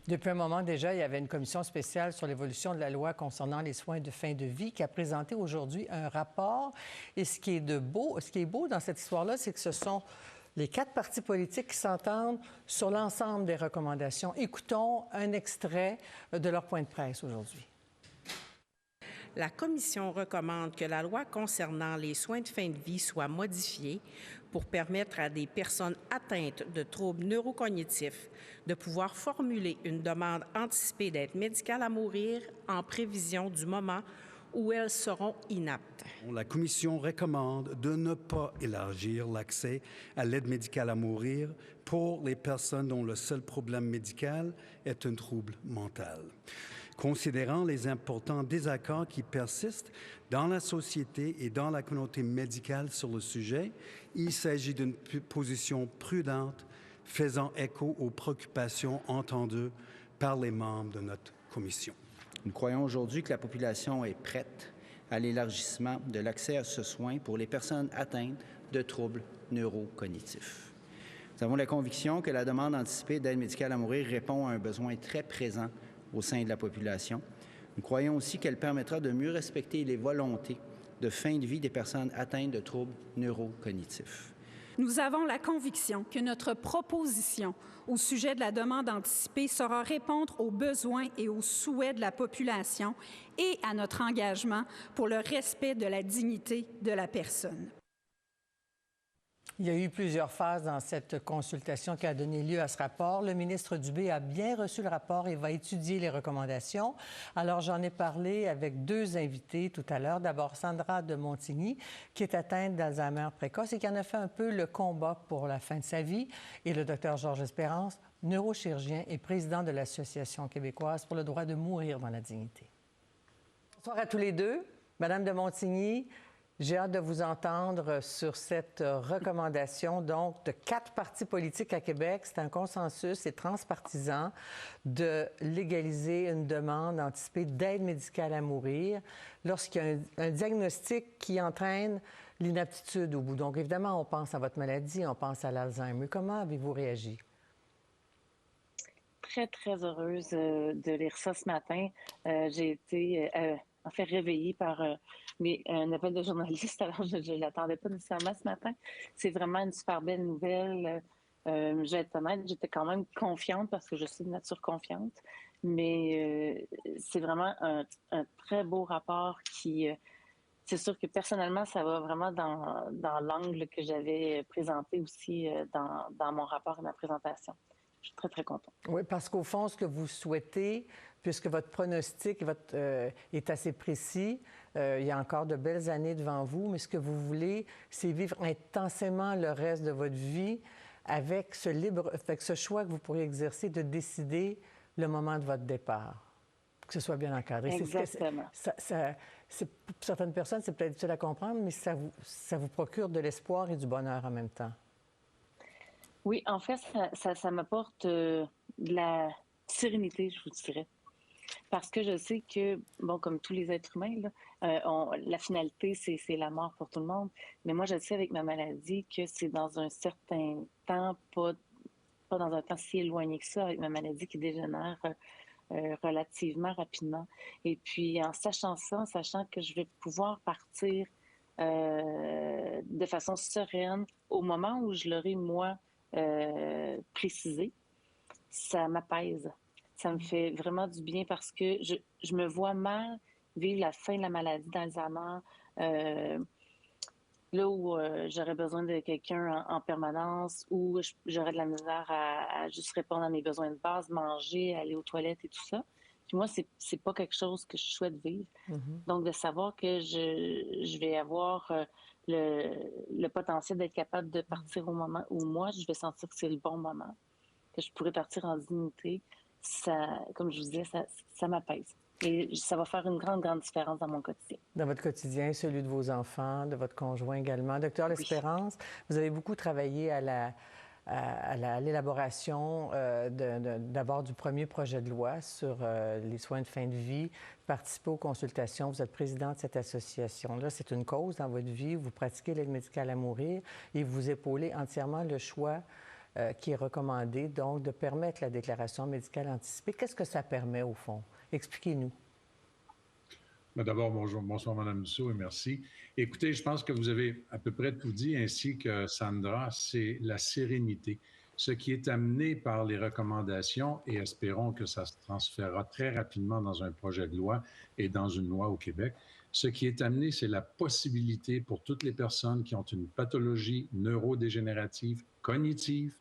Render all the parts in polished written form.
Depuis un moment déjà, il y avait une commission spéciale sur l'évolution de la loi concernant les soins de fin de vie qui a présenté aujourd'hui un rapport. Et ce qui est beau dans cette histoire-là, c'est que ce sont les 4 partis politiques qui s'entendent sur l'ensemble des recommandations. Écoutons un extrait de leur point de presse aujourd'hui. La Commission recommande que la loi concernant les soins de fin de vie soit modifiée pour permettre à des personnes atteintes de troubles neurocognitifs de pouvoir formuler une demande anticipée d'aide médicale à mourir en prévision du moment où elles seront inaptes. La Commission recommande de ne pas élargir l'accès à l'aide médicale à mourir pour les personnes dont le seul problème médical est un trouble mental. Considérant les importants désaccords qui persistent dans la société et dans la communauté médicale sur le sujet, il s'agit d'une position prudente faisant écho aux préoccupations entendues par les membres de notre commission. Nous croyons aujourd'hui que la population est prête à l'élargissement de l'accès à ce soin pour les personnes atteintes de troubles neurocognitifs. Nous avons la conviction que la demande anticipée d'aide médicale à mourir répond à un besoin très présent au sein de la population. Nous croyons aussi qu'elle permettra de mieux respecter les volontés de fin de vie des personnes atteintes de troubles neurocognitifs. Nous avons la conviction que notre proposition au sujet de la demande anticipée saura répondre aux besoins et aux souhaits de la population et à notre engagement pour le respect de la dignité de la personne. Il y a eu plusieurs phases dans cette consultation qui a donné lieu à ce rapport. Le ministre Dubé a bien reçu le rapport et va étudier les recommandations. Alors, j'en ai parlé avec 2 invités tout à l'heure. D'abord, Sandra de Montigny, qui est atteinte d'Alzheimer précoce et qui en a fait un peu le combat pour la fin de sa vie. Et le docteur Georges Espérance, neurochirurgien et président de l'Association québécoise pour le droit de mourir dans la dignité. Bonsoir à tous les deux. Madame de Montigny, j'ai hâte de vous entendre sur cette recommandation, donc, de 4 partis politiques à Québec. C'est un consensus et transpartisan de légaliser une demande anticipée d'aide médicale à mourir lorsqu'il y a un diagnostic qui entraîne l'inaptitude au bout. Donc, évidemment, on pense à votre maladie, on pense à l'Alzheimer. Comment avez-vous réagi? Très, très heureuse de lire ça ce matin. J'ai été... en fait, réveillée par un appel de journaliste, alors je ne l'attendais pas nécessairement ce matin. C'est vraiment une super belle nouvelle. Je vais être honnête, j'étais quand même confiante parce que je suis de nature confiante, mais c'est vraiment un très beau rapport qui... c'est sûr que personnellement, ça va vraiment dans l'angle que j'avais présenté aussi dans mon rapport et ma présentation. Je suis très, très contente. Oui, parce qu'au fond, ce que vous souhaitez, puisque votre pronostic est assez précis, il y a encore de belles années devant vous, mais ce que vous voulez, c'est vivre intensément le reste de votre vie avec ce choix que vous pourriez exercer de décider le moment de votre départ, que ce soit bien encadré. Exactement. Pour certaines personnes, c'est peut-être difficile à comprendre, mais ça vous procure de l'espoir et du bonheur en même temps. Oui, en fait, ça m'apporte de la sérénité, je vous dirais. Parce que je sais que, bon, comme tous les êtres humains, là, la finalité, c'est la mort pour tout le monde. Mais moi, je sais avec ma maladie que c'est dans un certain temps, pas dans un temps si éloigné que ça, avec ma maladie qui dégénère relativement rapidement. Et puis, en sachant ça, en sachant que je vais pouvoir partir de façon sereine au moment où je l'aurai, moi, précisé, ça m'apaise. Ça me fait vraiment du bien parce que je me vois mal vivre la fin de la maladie d'Alzheimer, là où j'aurais besoin de quelqu'un en permanence, où j'aurais de la misère à juste répondre à mes besoins de base, manger, aller aux toilettes et tout ça. Puis moi, c'est pas quelque chose que je souhaite vivre. Donc, de savoir que je vais avoir le potentiel d'être capable de partir au moment où moi, je vais sentir que c'est le bon moment, que je pourrais partir en dignité, ça, comme je vous disais, ça m'apaise. Et ça va faire une grande, grande différence dans mon quotidien. Dans votre quotidien, celui de vos enfants, de votre conjoint également. Docteur L'Espérance, vous avez beaucoup travaillé à l'élaboration d'abord du premier projet de loi sur les soins de fin de vie, participer aux consultations. Vous êtes président de cette association-là. C'est une cause dans votre vie. Vous pratiquez l'aide médicale à mourir et vous épaulez entièrement le choix qui est recommandé, donc, de permettre la déclaration médicale anticipée. Qu'est-ce que ça permet, au fond? Expliquez-nous. D'abord, bonsoir, Mme Dussault, et merci. Écoutez, je pense que vous avez à peu près tout dit, ainsi que Sandra, c'est la sérénité. Ce qui est amené par les recommandations, et espérons que ça se transférera très rapidement dans un projet de loi et dans une loi au Québec, ce qui est amené, c'est la possibilité pour toutes les personnes qui ont une pathologie neurodégénérative, cognitive,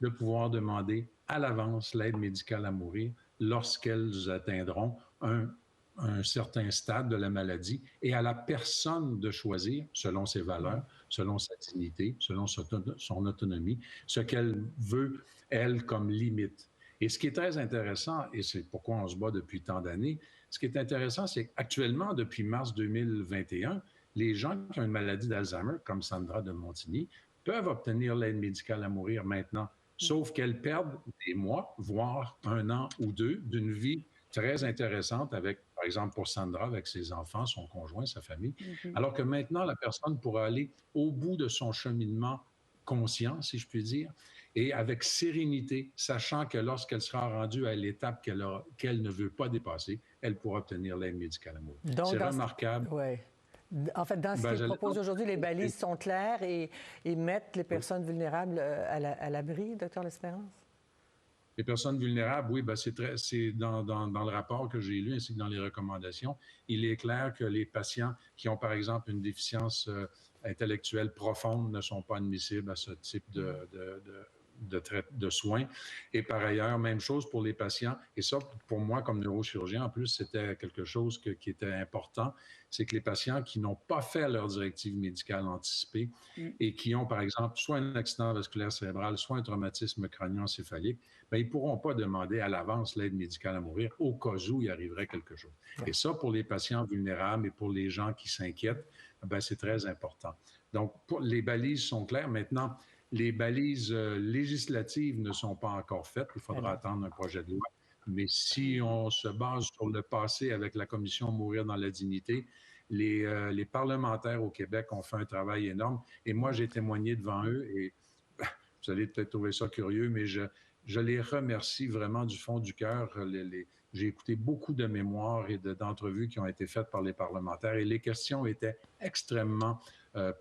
de pouvoir demander à l'avance l'aide médicale à mourir lorsqu'elles atteindront un certain stade de la maladie, et à la personne de choisir, selon ses valeurs, selon sa dignité, selon son autonomie, ce qu'elle veut, elle, comme limite. Et ce qui est très intéressant, et c'est pourquoi on se bat depuis tant d'années, ce qui est intéressant, c'est qu'actuellement, depuis mars 2021, les gens qui ont une maladie d'Alzheimer, comme Sandra de Montigny, peuvent obtenir l'aide médicale à mourir maintenant, sauf qu'elles perdent des mois, voire 1 an ou 2 d'une vie très intéressante avec, par exemple, pour Sandra, avec ses enfants, son conjoint, sa famille, alors que maintenant, la personne pourra aller au bout de son cheminement conscient, si je puis dire, et avec sérénité, sachant que lorsqu'elle sera rendue à l'étape qu'elle ne veut pas dépasser, elle pourra obtenir l'aide médicale à mourir. C'est remarquable. Oui. En fait, dans ce qu'il propose aujourd'hui, les balises sont claires et mettent les personnes vulnérables à l'abri, Dr. L'Espérance? Les personnes vulnérables, oui, c'est dans le rapport que j'ai lu ainsi que dans les recommandations. Il est clair que les patients qui ont, par exemple, une déficience intellectuelle profonde ne sont pas admissibles à ce type de soins. Et par ailleurs, même chose pour les patients. Et ça, pour moi, comme neurochirurgien, en plus, c'était quelque chose qui était important. C'est que les patients qui n'ont pas fait leur directive médicale anticipée et qui ont, par exemple, soit un accident vasculaire cérébral, soit un traumatisme crânioencéphalique, bien, ils ne pourront pas demander à l'avance l'aide médicale à mourir au cas où il arriverait quelque chose. Et ça, pour les patients vulnérables et pour les gens qui s'inquiètent, bien, c'est très important. Donc, les balises sont claires. Maintenant, les balises législatives ne sont pas encore faites. Il faudra attendre un projet de loi. Mais si on se base sur le passé avec la Commission Mourir dans la dignité, les parlementaires au Québec ont fait un travail énorme. Et moi, j'ai témoigné devant eux et vous allez peut-être trouver ça curieux, mais je les remercie vraiment du fond du cœur. J'ai écouté beaucoup de mémoires et d'entrevues qui ont été faites par les parlementaires et les questions étaient extrêmement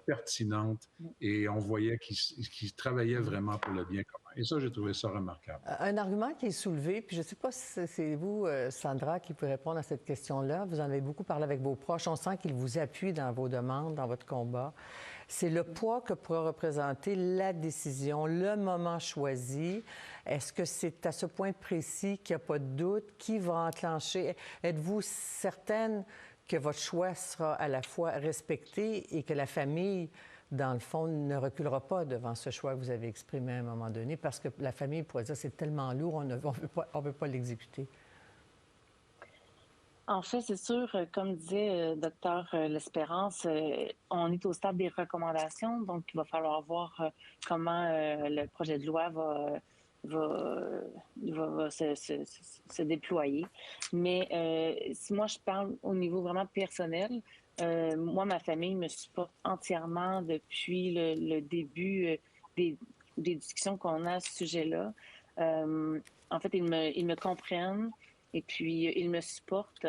pertinentes et on voyait qu'ils travaillaient vraiment pour le bien commun. Et ça, j'ai trouvé ça remarquable. Un argument qui est soulevé, puis je ne sais pas si c'est vous, Sandra, qui peut répondre à cette question-là. Vous en avez beaucoup parlé avec vos proches. On sent qu'ils vous appuient dans vos demandes, dans votre combat. C'est le poids que pourra représenter la décision, le moment choisi. Est-ce que c'est à ce point précis qu'il n'y a pas de doute? Qui va enclencher? Êtes-vous certaine que votre choix sera à la fois respecté et que la famille, dans le fond, ne reculera pas devant ce choix que vous avez exprimé à un moment donné? Parce que la famille pourrait dire c'est tellement lourd, on ne veut pas l'exécuter. En fait, c'est sûr, comme disait Dr. L'Espérance, on est au stade des recommandations, donc il va falloir voir comment le projet de loi va se déployer. Mais si moi, je parle au niveau vraiment personnel, moi, ma famille me supporte entièrement depuis le début des discussions qu'on a à ce sujet-là. En fait, ils me comprennent. Et puis, ils me supportent.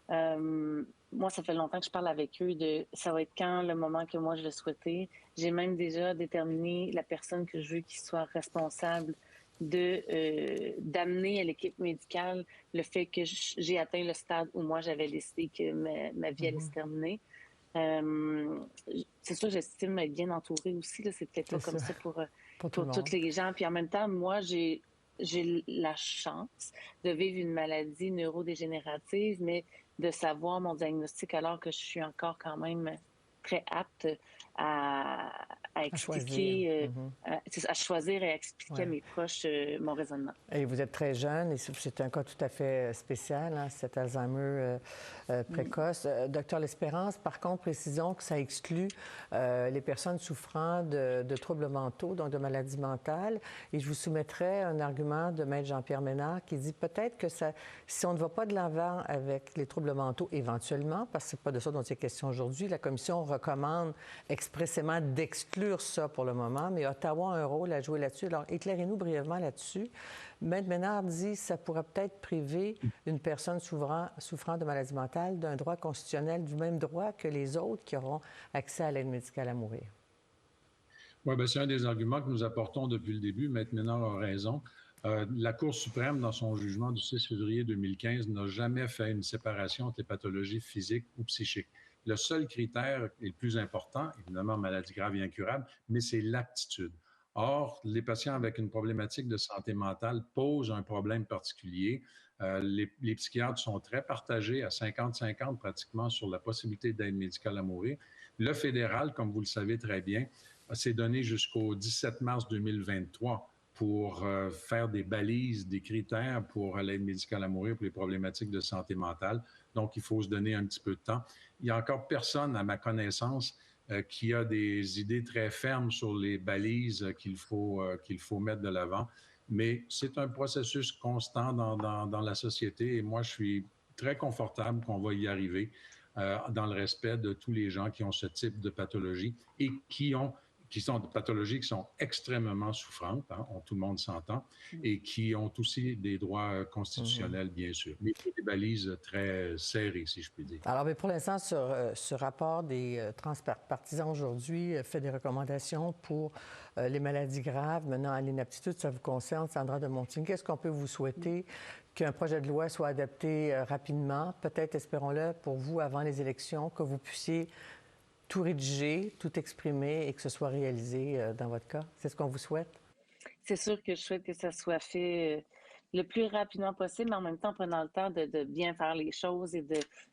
Moi, ça fait longtemps que je parle avec eux de ça va être quand le moment que moi je le souhaitais. J'ai même déjà déterminé la personne que je veux qui soit responsable d'amener à l'équipe médicale le fait que j'ai atteint le stade où moi j'avais décidé que ma vie allait se terminer. C'est sûr, j'estime être bien entourée aussi. C'est peut-être pas comme ça pour tous les gens. Puis en même temps, moi, j'ai la chance de vivre une maladie neurodégénérative, mais de savoir mon diagnostic alors que je suis encore quand même très apte à expliquer, à choisir et à expliquer à mes proches mon raisonnement. Et vous êtes très jeune et c'est un cas tout à fait spécial, hein, cet Alzheimer précoce. Docteur L'Espérance, par contre, précisons que ça exclut les personnes souffrant de troubles mentaux, donc de maladies mentales. Et je vous soumettrai un argument de Maître Jean-Pierre Ménard qui dit peut-être que si on ne va pas de l'avant avec les troubles mentaux éventuellement, parce que ce n'est pas de ça dont il est question aujourd'hui, la Commission recommande expressément d'exclure exclure ça pour le moment, mais Ottawa a un rôle à jouer là-dessus. Alors, éclairez-nous brièvement là-dessus. Maître Ménard dit que ça pourrait peut-être priver une personne souffrant de maladie mentale d'un droit constitutionnel, du même droit que les autres qui auront accès à l'aide médicale à mourir. Oui, bien, c'est un des arguments que nous apportons depuis le début. Maître Ménard a raison. La Cour suprême, dans son jugement du 6 février 2015, n'a jamais fait une séparation entre les pathologies physiques ou psychiques. Le seul critère est le plus important, évidemment, maladie grave et incurable, mais c'est l'aptitude. Or, les patients avec une problématique de santé mentale posent un problème particulier. Les psychiatres sont très partagés à 50-50 pratiquement sur la possibilité d'aide médicale à mourir. Le fédéral, comme vous le savez très bien, s'est donné jusqu'au 17 mars 2023 pour faire des balises, des critères pour l'aide médicale à mourir pour les problématiques de santé mentale. Donc, il faut se donner un petit peu de temps. Il n'y a encore personne, à ma connaissance, qui a des idées très fermes sur les balises qu'il faut mettre de l'avant. Mais c'est un processus constant dans la société et moi, je suis très confortable qu'on va y arriver dans le respect de tous les gens qui ont ce type de pathologie et qui sont des pathologies qui sont extrêmement souffrantes, hein, tout le monde s'entend, et qui ont aussi des droits constitutionnels, bien sûr, mais des balises très serrées, si je puis dire. Alors, mais pour l'instant, ce rapport des transpartisans aujourd'hui fait des recommandations pour les maladies graves. Maintenant, à l'inaptitude, ça vous concerne, Sandra de Montigny. Qu'est-ce qu'on peut vous souhaiter? Qu'un projet de loi soit adapté rapidement, peut-être, espérons-le, pour vous, avant les élections, que vous puissiez tout rédiger, tout exprimer et que ce soit réalisé dans votre cas? C'est ce qu'on vous souhaite? C'est sûr que je souhaite que ça soit fait le plus rapidement possible, mais en même temps en prenant le temps de bien faire les choses et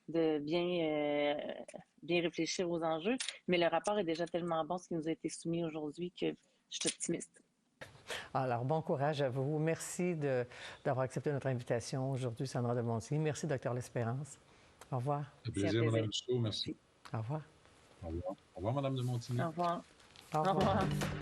de bien réfléchir aux enjeux. Mais le rapport est déjà tellement bon, ce qui nous a été soumis aujourd'hui, que je suis optimiste. Alors, bon courage à vous. Merci d'avoir accepté notre invitation aujourd'hui, Sandra de Montigny. Merci, Dr L'Espérance. Au revoir. C'est un plaisir, Mme Dussault. Merci. Au revoir. Au revoir. Au revoir, Mme de Montigny. Au revoir. Au revoir. Au revoir.